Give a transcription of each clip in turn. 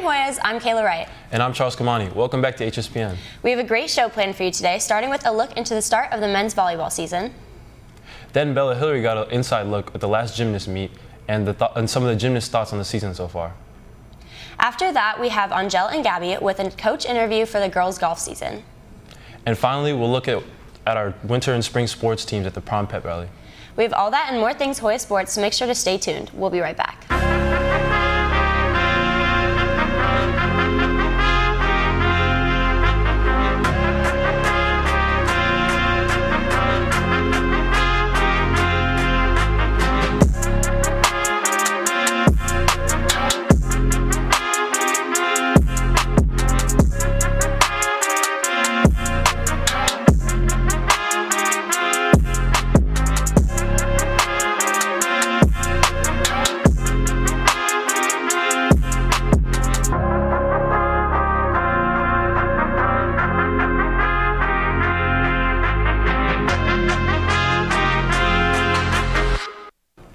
morning, Hoyas. I'm Kayla Wright. And I'm Charles Kamani. Welcome back to HSPN. We have a great show planned for you today, starting with a look into the start of the men's volleyball season. Then Bella Hillary got an inside look at the last gymnast meet and some of the gymnast thoughts on the season so far. After that, we have Angel and Gabby with a coach interview for the girls' golf season. And finally, we'll look at our winter and spring sports teams at the prom pep rally. We have all that and more things Hoya Sports, so make sure to stay tuned. We'll be right back.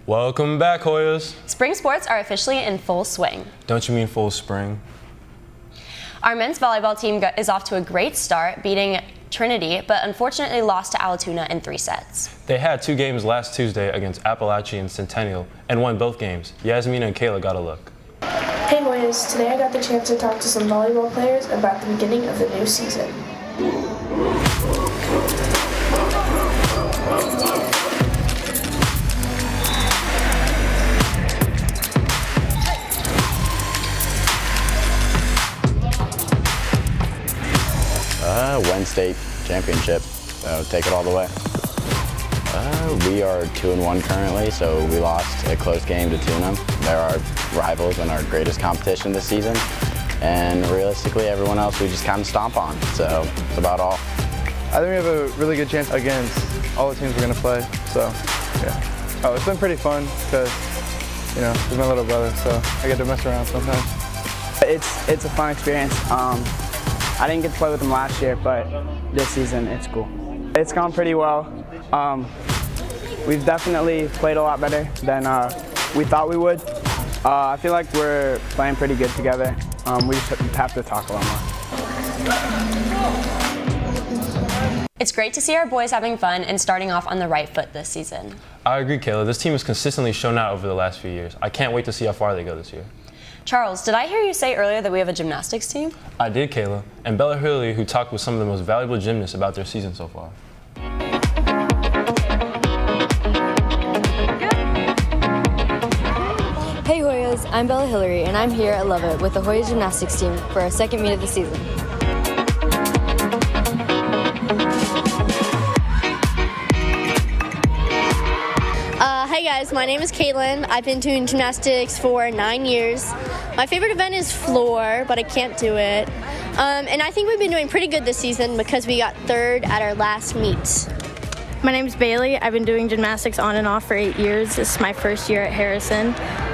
Welcome back, Hoyas. Spring sports are officially in full swing. Don't you mean full spring? Our men's volleyball team is off to a great start, beating Trinity, but unfortunately lost to Alatoona in 3 sets. They had 2 games last Tuesday against Appalachia and Centennial and won both games. Yasmina and Kayla got a look. Hey Hoyas, today I got the chance to talk to some volleyball players about the beginning of the new season. State championship, so take it all the way. We are 2-1 currently, so we lost a close game to Tuna. They're our rivals and our greatest competition this season, and realistically everyone else we just kind of stomp on, so that's about all. I think we have a really good chance against all the teams we're going to play, so yeah. Oh, it's been pretty fun because, you know, he's my little brother, so I get to mess around sometimes. It's a fun experience. I didn't get to play with them last year, but this season it's cool. It's gone pretty well. We've definitely played a lot better than we thought we would. I feel like we're playing pretty good together. We just have to talk a lot more. It's great to see our boys having fun and starting off on the right foot this season. I agree, Kayla. This team has consistently shown out over the last few years. I can't wait to see how far they go this year. Charles, did I hear you say earlier that we have a gymnastics team? I did, Kayla. And Bella Hillary, who talked with some of the most valuable gymnasts about their season so far. Hey Hoyas, I'm Bella Hillary, and I'm here at Love It with the Hoya gymnastics team for our second meet of the season. Hi guys, my name is Caitlin. I've been doing gymnastics for 9 years. My favorite event is floor, but I can't do it. And I think we've been doing pretty good this season because we got 3rd at our last meet. My name is Bailey. I've been doing gymnastics on and off for 8 years. This is my first year at Harrison.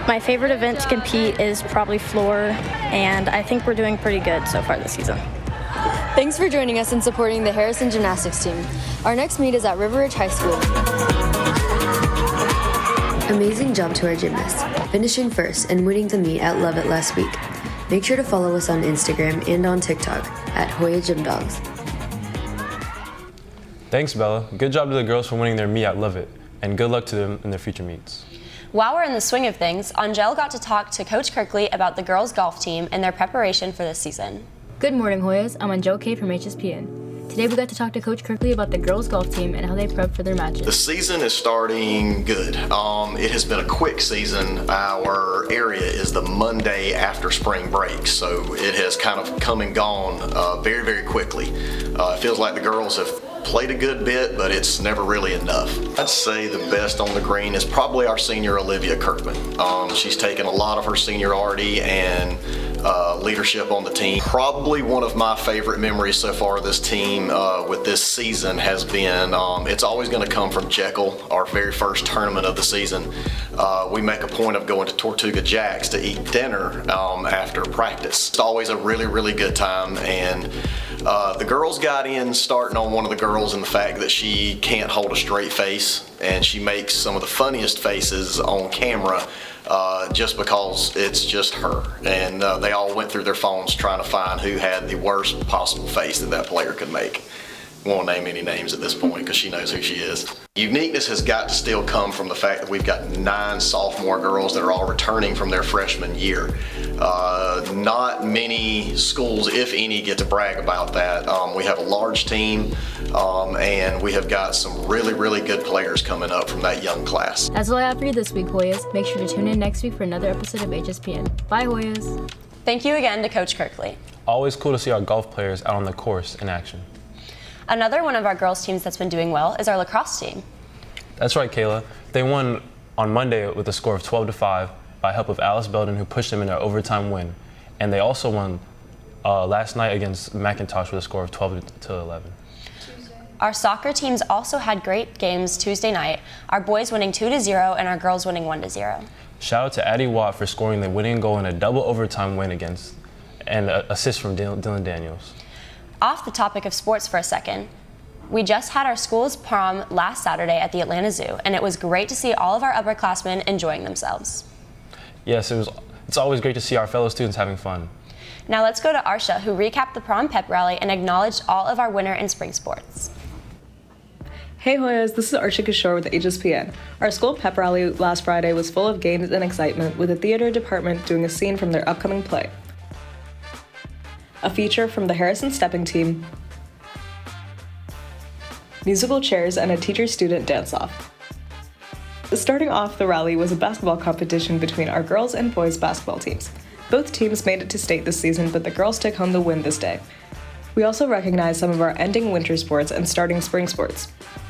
My favorite event to compete is probably floor, and I think we're doing pretty good so far this season. Thanks for joining us and supporting the Harrison gymnastics team. Our next meet is at River Ridge High School. Amazing job to our gymnasts, finishing first and winning the meet at Love It last week. Make sure to follow us on Instagram and on TikTok at Hoya Gym Dogs. Thanks, Bella. Good job to the girls for winning their meet at Love It, and good luck to them in their future meets. While we're in the swing of things, Angel got to talk to Coach Kirkley about the girls' golf team and their preparation for this season. Good morning, Hoyas. I'm Angel K from HSPN. Today we got to talk to Coach Kirkley about the girls' golf team and how they prep for their matches. The season is starting good. It has been a quick season. Our area is the Monday after spring break, so it has kind of come and gone very, very quickly. It feels like the girls have played a good bit, but it's never really enough. I'd say the best on the green is probably our senior Olivia Kirkman. She's taken a lot of her seniority and leadership on the team. Probably one of my favorite memories so far of this team with this season has been, it's always going to come from Jekyll, our very first tournament of the season. We make a point of going to Tortuga Jack's to eat dinner after practice. It's always a really, really good time, and the girls got in starting on one of the girls and the fact that she can't hold a straight face, and she makes some of the funniest faces on camera just because it's just her. And they all went through their phones trying to find who had the worst possible face that player could make. Won't name any names at this point because she knows who she is. Uniqueness has got to still come from the fact that we've got 9 sophomore girls that are all returning from their freshman year. Not many schools, if any, get to brag about that. We have a large team, and we have got some really, really good players coming up from that young class. That's all I have for you this week, Hoyas. Make sure to tune in next week for another episode of HSPN. Bye, Hoyas. Thank you again to Coach Kirkley. Always cool to see our golf players out on the course in action. Another one of our girls' teams that's been doing well is our lacrosse team. That's right, Kayla. They won on Monday with a score of 12-5 by help of Alice Belden, who pushed them in an overtime win. And they also won last night against McIntosh with a score of 12-11. Our soccer teams also had great games Tuesday night, our boys winning 2-0 and our girls winning 1-0. Shout out to Addie Watt for scoring the winning goal in a double overtime win against, and an assist from Dylan Daniels. Off the topic of sports for a second, we just had our school's prom last Saturday at the Atlanta Zoo, and it was great to see all of our upperclassmen enjoying themselves. Yes, it's always great to see our fellow students having fun. Now let's go to Arsha, who recapped the prom pep rally and acknowledged all of our winter and spring sports. Hey Hoyas, this is Arsha Kishore with HSPN. Our school pep rally last Friday was full of games and excitement, with the theater department doing a scene from their upcoming play, a feature from the Harrison Stepping Team, musical chairs, and a teacher-student dance-off. Starting off the rally was a basketball competition between our girls and boys basketball teams. Both teams made it to state this season, but the girls took home the win this day. We also recognized some of our ending winter sports and starting spring sports.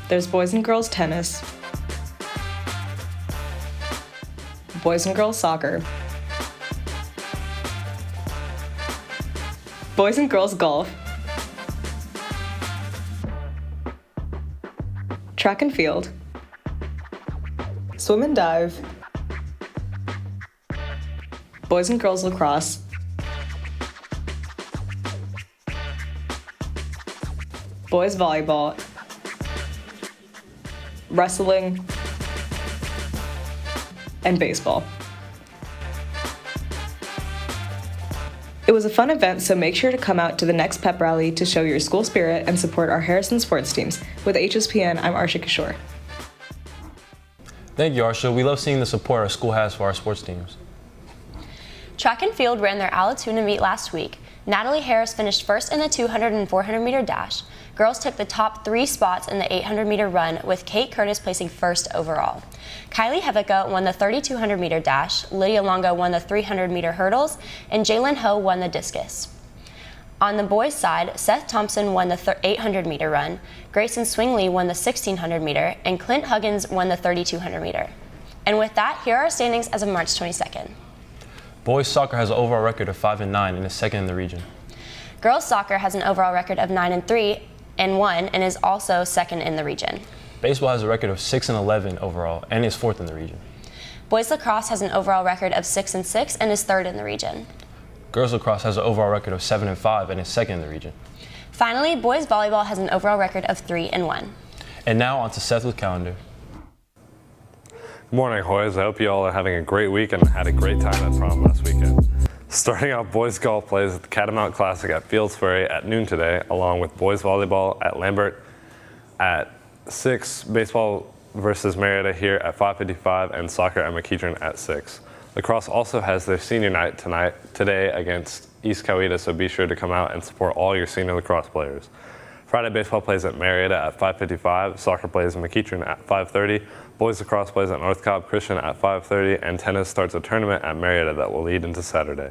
There's boys and girls tennis, boys and girls soccer, boys and girls golf, track and field, swim and dive, boys and girls lacrosse, boys volleyball, wrestling, and baseball. It was a fun event, so make sure to come out to the next pep rally to show your school spirit and support our Harrison sports teams. With HSPN, I'm Arsha Kishore. Thank you, Arsha. We love seeing the support our school has for our sports teams. Track and field ran their Allatoona meet last week. Natalie Harris finished first in the 200 and 400 meter dash. Girls took the top 3 spots in the 800 meter run, with Kate Curtis placing first overall. Kylie Hevica won the 3200 meter dash, Lydia Longo won the 300 meter hurdles, and Jalen Ho won the discus. On the boys' side, Seth Thompson won the 800 meter run, Grayson Swingley won the 1600 meter, and Clint Huggins won the 3200 meter. And with that, here are our standings as of March 22nd. Boys soccer has an overall record of 5-9 and is second in the region. Girls soccer has an overall record of 9-3 and 1 and is also second in the region. Baseball has a record of 6-11 overall and is fourth in the region. Boys lacrosse has an overall record of 6-6 and is third in the region. Girls lacrosse has an overall record of 7-5 and is second in the region. Finally, boys volleyball has an overall record of 3-1. And now on to Seth with calendar. Good morning, Hoyas. I hope you all are having a great week and had a great time at prom last weekend. Starting off, boys golf plays at the Catamount Classic at Fieldsbury at noon today, along with boys volleyball at Lambert at 6, baseball versus Marietta here at 5:55, and soccer at McEachern at 6. Lacrosse also has their senior night today against East Coweta, so be sure to come out and support all your senior lacrosse players. Friday baseball plays at Marietta at 5:55, soccer plays in McEachern at 5:30, boys lacrosse plays at North Cobb Christian at 5:30, and tennis starts a tournament at Marietta that will lead into Saturday.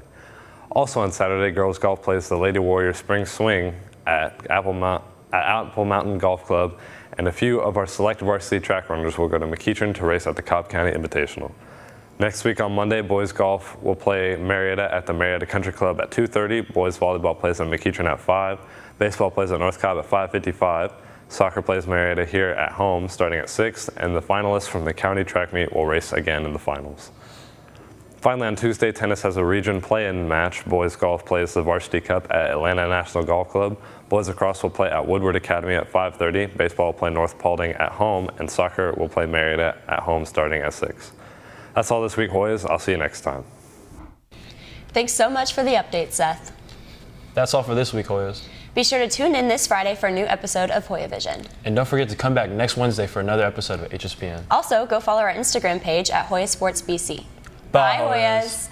Also on Saturday, girls golf plays the Lady Warrior Spring Swing at Apple Mountain Golf Club, and a few of our select varsity track runners will go to McEachern to race at the Cobb County Invitational. Next week on Monday, boys golf will play Marietta at the Marietta Country Club at 2:30, boys volleyball plays at McEachern at 5, baseball plays at North Cobb at 5:55, soccer plays Marietta here at home starting at 6, and the finalists from the county track meet will race again in the finals. Finally, on Tuesday, tennis has a region play-in match. Boys golf plays the Varsity Cup at Atlanta National Golf Club. Boys lacrosse will play at Woodward Academy at 5:30. Baseball will play North Paulding at home, and soccer will play Marietta at home starting at 6. That's all this week, Hoyas. I'll see you next time. Thanks so much for the update, Seth. That's all for this week, Hoyas. Be sure to tune in this Friday for a new episode of Hoya Vision. And don't forget to come back next Wednesday for another episode of HSPN. Also, go follow our Instagram page at Hoya Sports BC. Bye, Hoyas.